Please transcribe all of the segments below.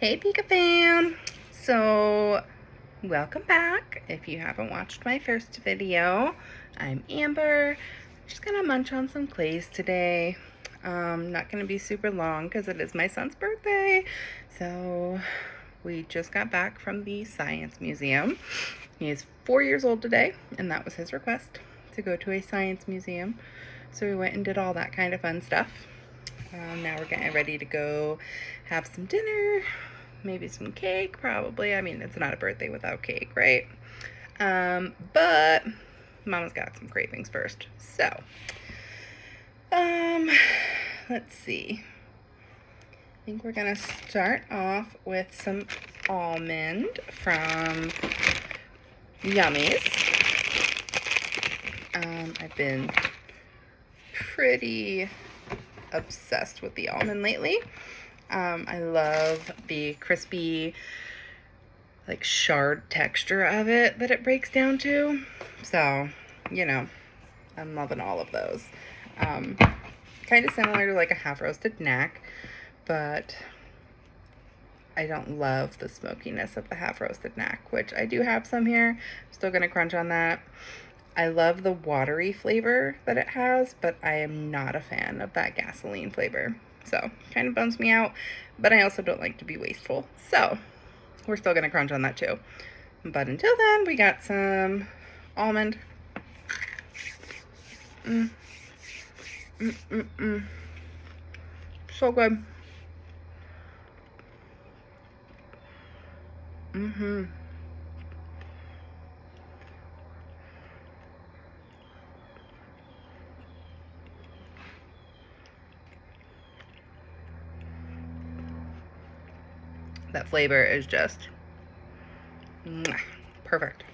Hey Pika fam! So, welcome back. If you haven't watched my first video, I'm Amber. Just gonna munch on some clays today. Not gonna be super long because it is my son's birthday. So, we just got back from the Science Museum. He is 4 years old today, and that was his request to go to a science museum. So we went and did all that kind of fun stuff. Now we're getting ready to go have some dinner, maybe some cake, probably. I mean, it's not a birthday without cake, right? But Mama's got some cravings first. So, let's see. I think we're gonna start off with some almond from Yummies. I've been pretty obsessed with the almond lately. I love the crispy, like, shard texture of it that it breaks down to. So, you know, I'm loving all of those. Kind of similar to like a half-roasted knack, but I don't love the smokiness of the half-roasted knack, which I do have some here. I'm still gonna crunch on that. I love the watery flavor that it has, but I am not a fan of that gasoline flavor. So, kind of bums me out, but I also don't like to be wasteful. So, we're still gonna crunch on that too. But until then, we got some almond. So good. That flavor is just perfect.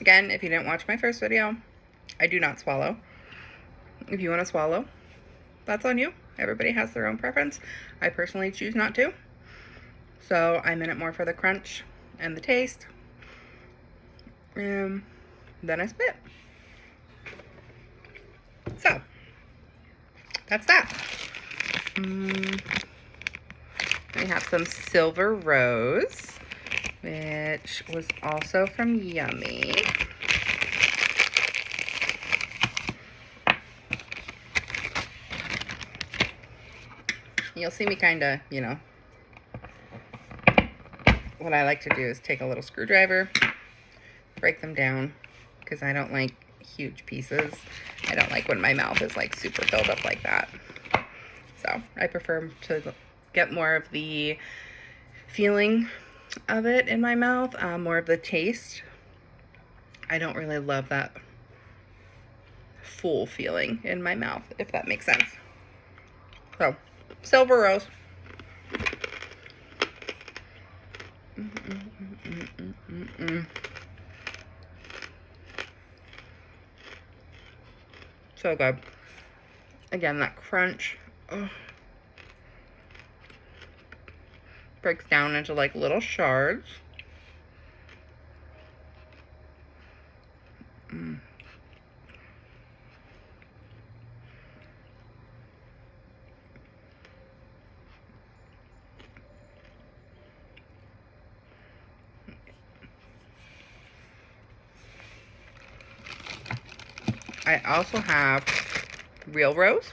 Again, if you didn't watch my first video, I do not swallow. If you want to swallow, that's on you. Everybody has their own preference. I personally choose not to. So I'm in it more for the crunch and the taste. Then I spit. So, that's that. We have some Silver Rose, which was also from Yummy. You'll see me kind of, you know, what I like to do is take a little screwdriver, break them down, because I don't like huge pieces. I don't like when my mouth is like super filled up like that. So I prefer to get more of the feeling of it in my mouth, more of the taste. I don't really love that full feeling in my mouth, if that makes sense. So, Silver Rose. So good. Again, that crunch breaks down into like little shards. I also have real rose.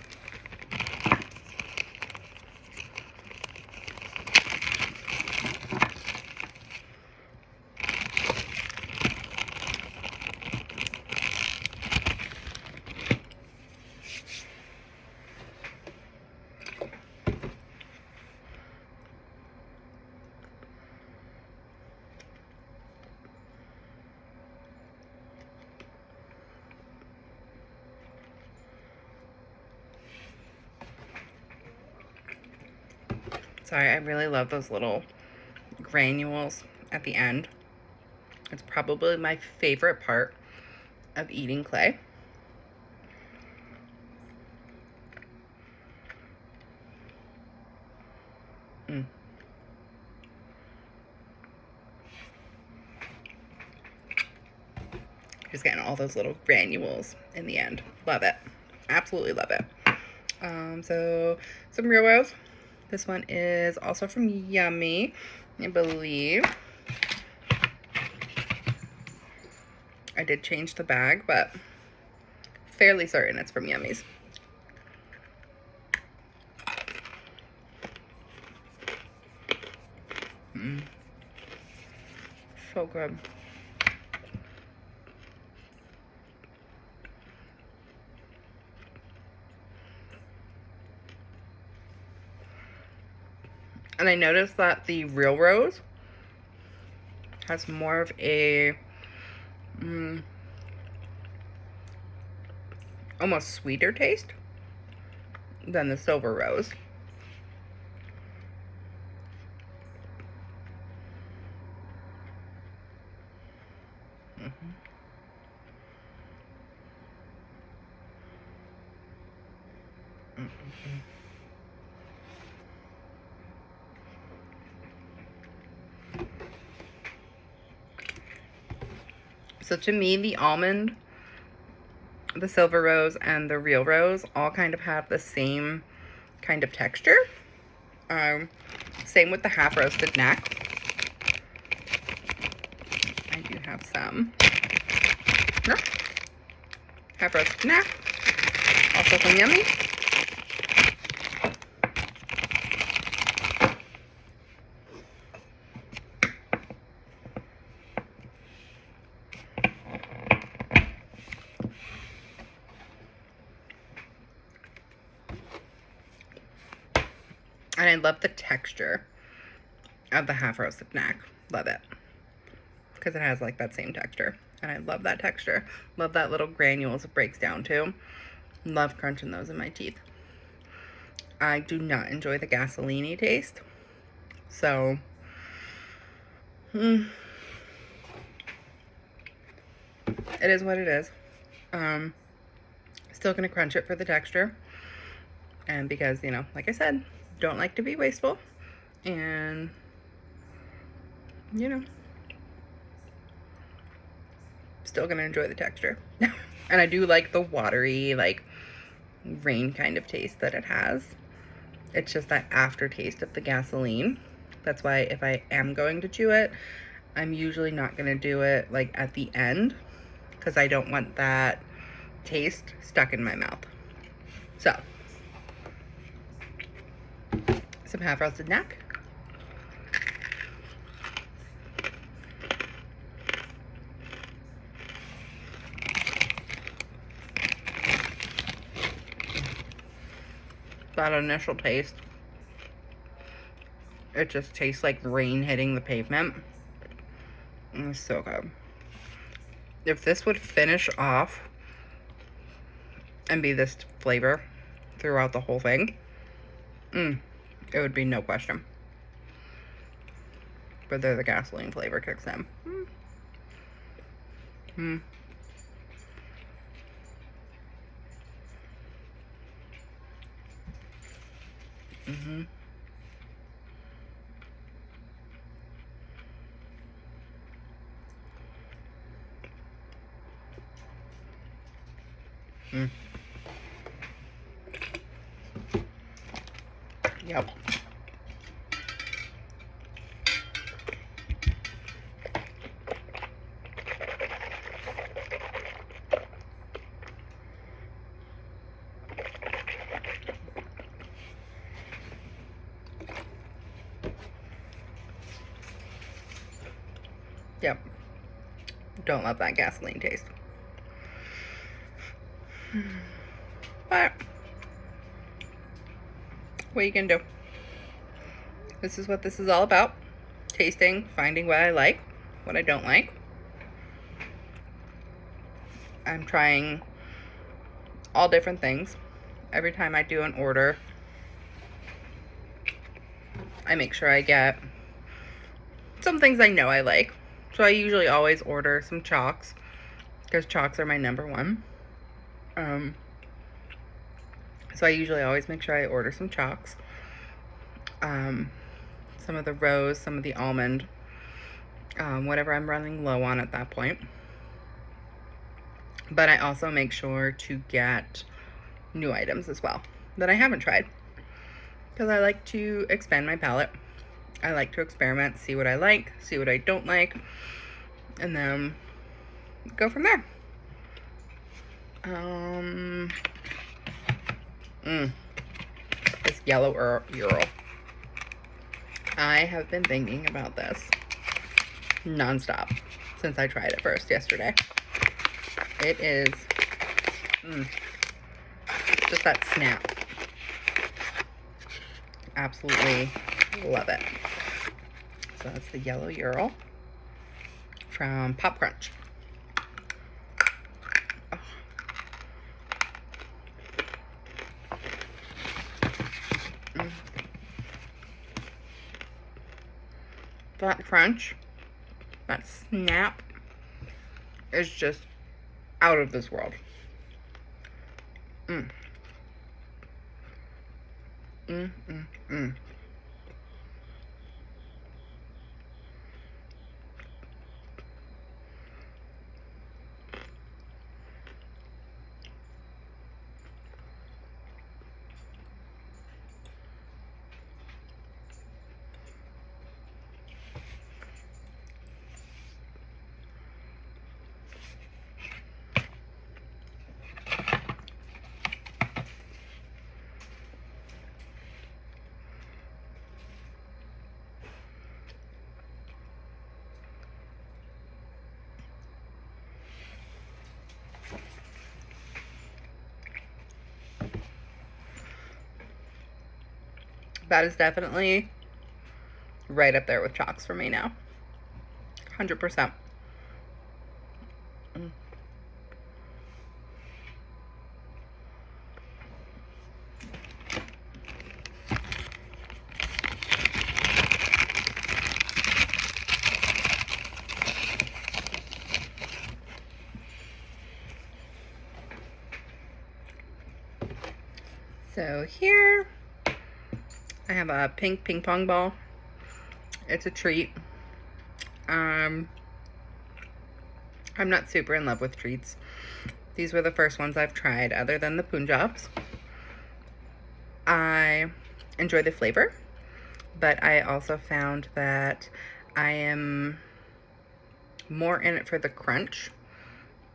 Sorry, I really love those little granules at the end. It's probably my favorite part of eating clay. just getting all those little granules in the end. Love it. Absolutely love it. So some real rose. This one is also from Yummy, I believe. I did change the bag, but fairly certain it's from Yummy's. So good. And I noticed that the real rose has more of a almost sweeter taste than the silver rose. So to me, the almond, the silver rose, and the real rose all kind of have the same kind of texture. Same with the half roasted knack. I do have some half roasted knack, also from Yummy. And I love the texture of the half roasted knack. Love it. Because it has like that same texture. And I love that texture. Love that little granules it breaks down to. Love crunching those in my teeth. I do not enjoy the gasoline-y taste. So, it is what it is. Still gonna crunch it for the texture. And because, you know, like I said, don't like to be wasteful, and you know, still gonna enjoy the texture. And I do like the watery, like rain kind of taste that it has. It's just that aftertaste of the gasoline. That's why if I am going to chew it, I'm usually not gonna do it like at the end, because I don't want that taste stuck in my mouth. So some half roasted knack. That initial taste, it just tastes like rain hitting the pavement. It's so good. If this would finish off and be this flavor throughout the whole thing, it would be no question. But the gasoline flavor kicks in. Yep. Yep. Don't love that gasoline taste. But what you can do? This is what this is all about. Tasting, finding what I like, what I don't like. I'm trying all different things. Every time I do an order, I make sure I get some things I know I like. So I usually always order some chalks, because chalks are my number one. So I usually always make sure I order some chalks. Some of the rose, some of the almond, whatever I'm running low on at that point. But I also make sure to get new items as well that I haven't tried, because I like to expand my palate. I like to experiment, see what I like, see what I don't like, and then go from there. This yellow ural. I have been thinking about this nonstop since I tried it first yesterday. It is just that snap. Absolutely love it. So that's the yellow ural from Pop Crunch. Oh. That crunch, that snap is just out of this world. Mm. Mm, mm, mm. That is definitely right up there with chalks for me now. 100%. Mm. So here I have a pink ping pong ball. It's a treat. I'm not super in love with treats. These were the first ones I've tried other than the Punjabs. I enjoy the flavor, but I also found that I am more in it for the crunch.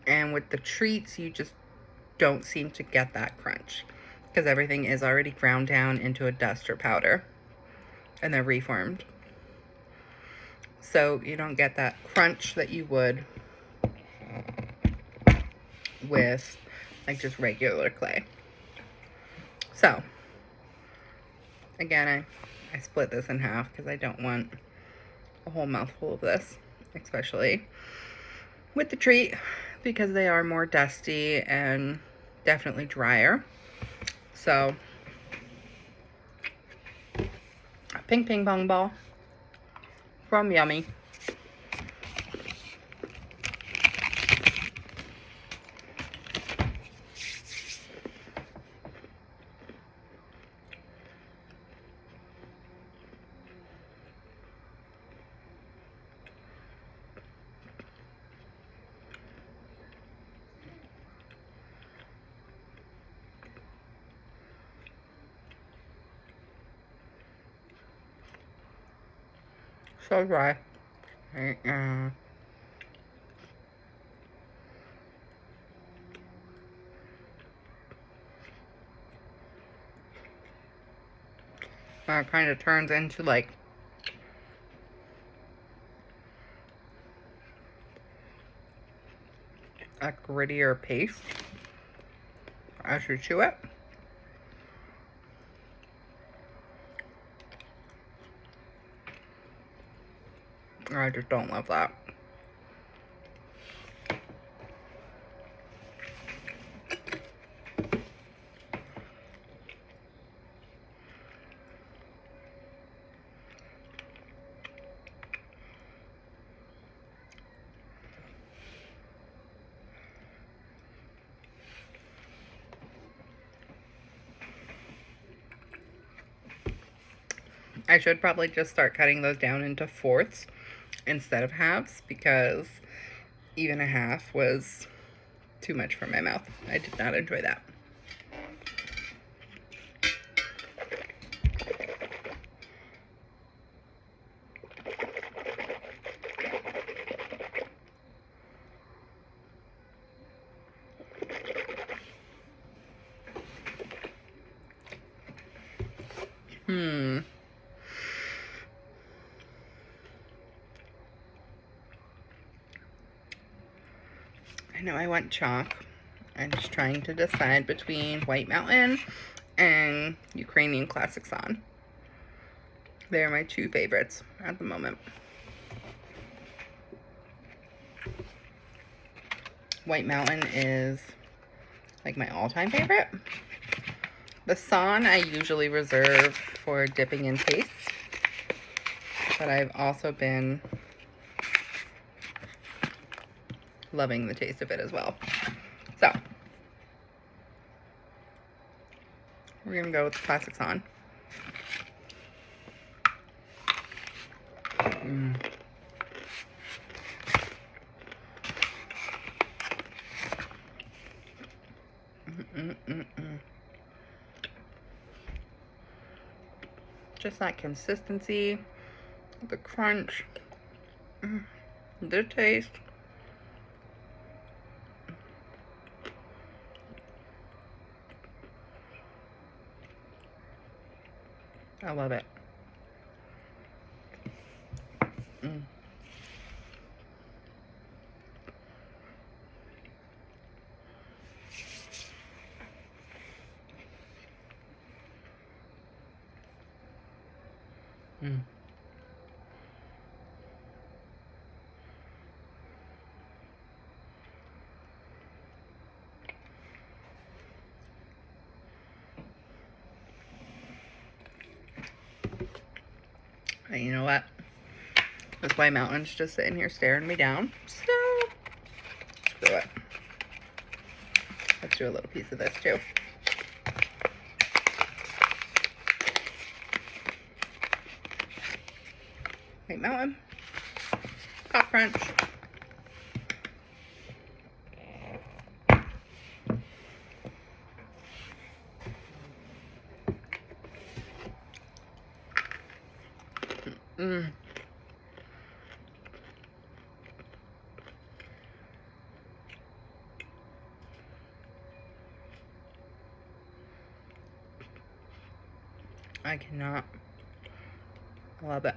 And with the treats, you just don't seem to get that crunch because everything is already ground down into a dust or powder and they're reformed. So you don't get that crunch that you would with like just regular clay. So again, I split this in half because I don't want a whole mouthful of this, especially with the treat, because they are more dusty and definitely drier. So a pink ping pong ball from Yummy. So dry. It kind of turns into like a grittier paste as you chew it. I just don't love that. I should probably just start cutting those down into fourths instead of halves, because even a half was too much for my mouth. I did not enjoy that. I know I want chalk. I'm just trying to decide between White Mountain and Ukrainian Classic San. They're my two favorites at the moment. White Mountain is like my all-time favorite. The San I usually reserve for dipping in taste, but I've also been loving the taste of it as well. So we're gonna go with the Classic San. Just that consistency, the crunch, the taste. I love it. And you know what? This White Mountain's just sitting here staring me down. So, screw it. Let's do a little piece of this too. White Mountain. Pop Crunch. I cannot. I love it.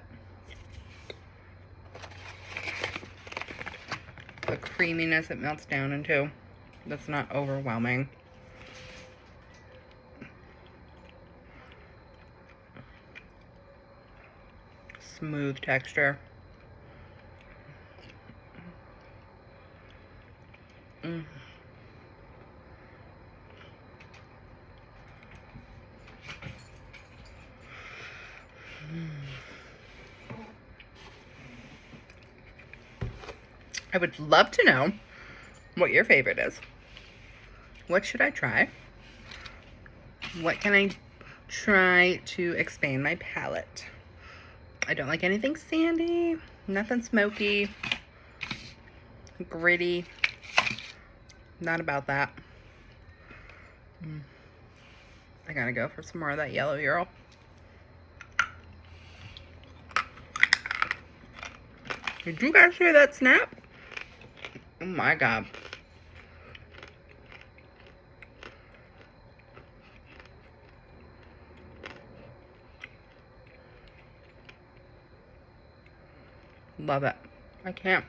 The creaminess it melts down into. That's not overwhelming. Smooth texture. I would love to know what your favorite is. What should I try? What can I try to expand my palate? I don't like anything sandy, nothing smoky, gritty. Not about that. I gotta go for some more of that yellow ural. Did you guys hear that snap? Oh my God. Love it. I can't.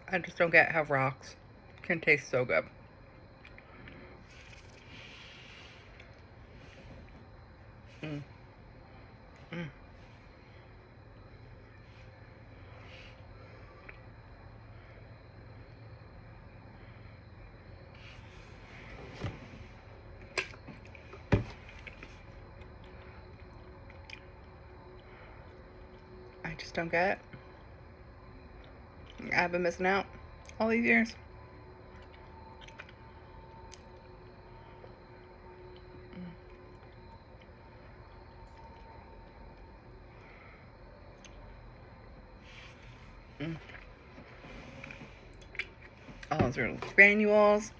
I just don't get how rocks can taste so good. I just don't get it. I've been missing out all these years. Mm. All those little granules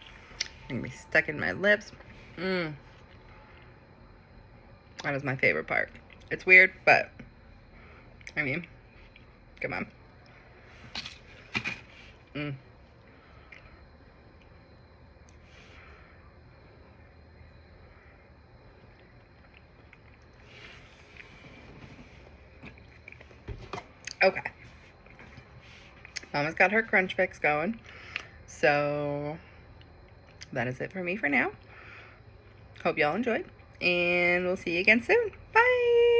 gonna be stuck in my lips. That is my favorite part. It's weird, but I mean, come on. Okay. Mama's got her crunch fix going. So that is it for me for now. Hope y'all enjoyed. And we'll see you again soon. Bye.